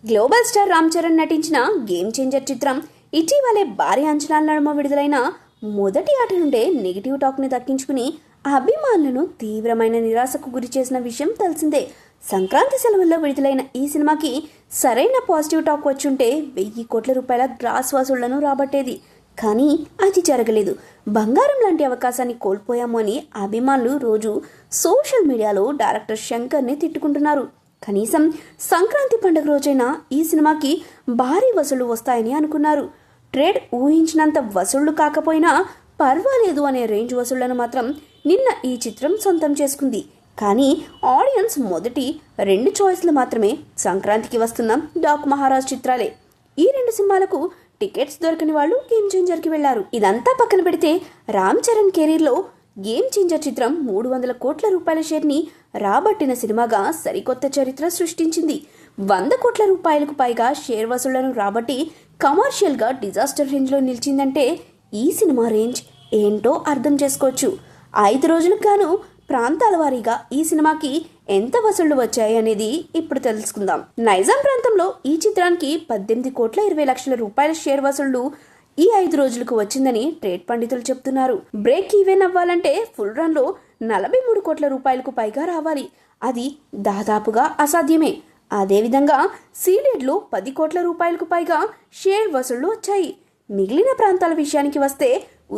Global star Ram Charan నటించిన game changer చిత్రం ఇటీవలే భారీ అంచనాల నడుమ విడుదలైన మొదటి ఆట నుండే నెగిటివ్ టాక్ని దక్కించుకుని అభిమానులను తీవ్రమైన నిరాశకు గురి చేసిన విషయం తెలిసిందే. సంక్రాంతి సెలవుల్లో విడుదలైన ఈ సినిమాకి సరైన పాజిటివ్ టాక్ వచ్చుంటే 1000 కోట్ల రూపాయల గ్రాస్ వసూళ్లను రాబట్టేది. కానీ అది జరగలేదు. బంగారం లాంటి అవకాశాన్ని కోల్పోయాము అని అభిమానులు రోజు సోషల్ మీడియాలో డైరెక్టర్ శంకర్ని తిట్టుకుంటున్నారు. కనీసం సంక్రాంతి పండుగ రోజైన ఈ సినిమాకి భారీ వసూళ్లు వస్తాయని అనుకున్నారు. ట్రేడ్ ఊహించినంత వసూళ్లు కాకపోయినా పర్వాలేదు అనే రేంజ్ వసూళ్లను మాత్రం నిన్న ఈ చిత్రం సొంతం చేసుకుంది. కానీ ఆడియన్స్ మొదటి 2 చాయిస్లు మాత్రమే సంక్రాంతికి వస్తున్న డాక్ మహారాజ్ చిత్రాలే. ఈ 2 సినిమాలకు టికెట్స్ దొరకని వాళ్ళు గేమ్ చేంజర్కి వెళ్లారు. ఇదంతా పక్కన పెడితే రామ్ చరణ్ కెరీర్లో గేమ్ చేంజర్ చిత్రం 300 కోట్ల రూపాయల షేర్ని రాబట్టిన సినిమాగా సరికొత్త చరిత్ర సృష్టించింది. 100 కోట్ల రూపాయలకు పైగా షేర్ వసూళ్లను రాబట్టి కమర్షియల్గా డిజాస్టర్ రేంజ్లో నిలిచిందంటే ఈ సినిమా రేంజ్ ఏంటో అర్థం చేసుకోవచ్చు. 5 రోజులకు గాను ప్రాంతాల వారీగా ఈ సినిమాకి ఎంత వసూళ్లు వచ్చాయి అనేది ఇప్పుడు తెలుసుకుందాం. నైజాం ప్రాంతంలో ఈ చిత్రానికి 18 కోట్ల 20 లక్షల రూపాయల షేర్ వసూళ్లు ఈ 5 రోజులకు వచ్చిందని ట్రేడ్ పండితులు చెప్తున్నారు. బ్రేక్ ఈవెన్ అవ్వాలంటే ఫుల్ రన్లో 43 కోట్ల రూపాయలకు పైగా రావాలి. అది దాదాపుగా అసాధ్యమే. అదేవిధంగా సీడెడ్లో 10 కోట్ల రూపాయలకు పైగా షేర్ వసూళ్లు వచ్చాయి. మిగిలిన ప్రాంతాల విషయానికి వస్తే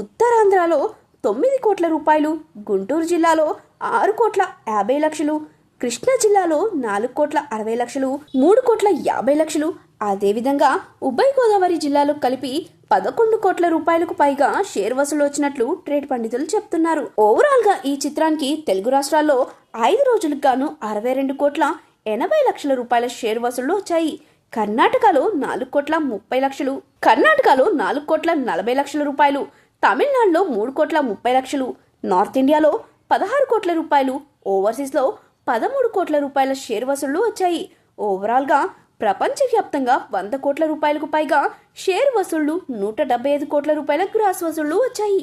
ఉత్తరాంధ్రలో 9 కోట్ల రూపాయలు, గుంటూరు జిల్లాలో 6 కోట్ల 50 లక్షలు, కృష్ణా జిల్లాలో 4 కోట్ల 60 లక్షలు, 3 కోట్ల 50 లక్షలు, అదేవిధంగా ఉభయ గోదావరి జిల్లాలో కలిపి 11 కోట్ల రూపాయలకు పైగా షేర్ వసూలు వచ్చినట్లు ట్రేడ్ పండితులు చెప్తున్నారు. ఓవరాల్ గా ఈ చిత్రానికి తెలుగు రాష్ట్రాల్లో 5 రోజులకు గాను 62 కోట్ల 80 లక్షల రూపాయల షేర్ వసూళ్లు వచ్చాయి. కర్ణాటకలో 4 కోట్ల 30 లక్షలు, కర్ణాటకలో 4 కోట్ల 40 లక్షల రూపాయలు, తమిళనాడులో 3 కోట్ల 30 లక్షలు, నార్త్ ఇండియాలో 16 కోట్ల రూపాయలు, ఓవర్సీస్లో 13 కోట్ల రూపాయల షేర్ వసూళ్లు వచ్చాయి. ఓవరాల్గా ప్రపంచవ్యాప్తంగా 100 కోట్ల రూపాయలకు పైగా షేర్ వసూళ్లు, 175 కోట్ల రూపాయల గ్రాస్ వసూళ్లు వచ్చాయి.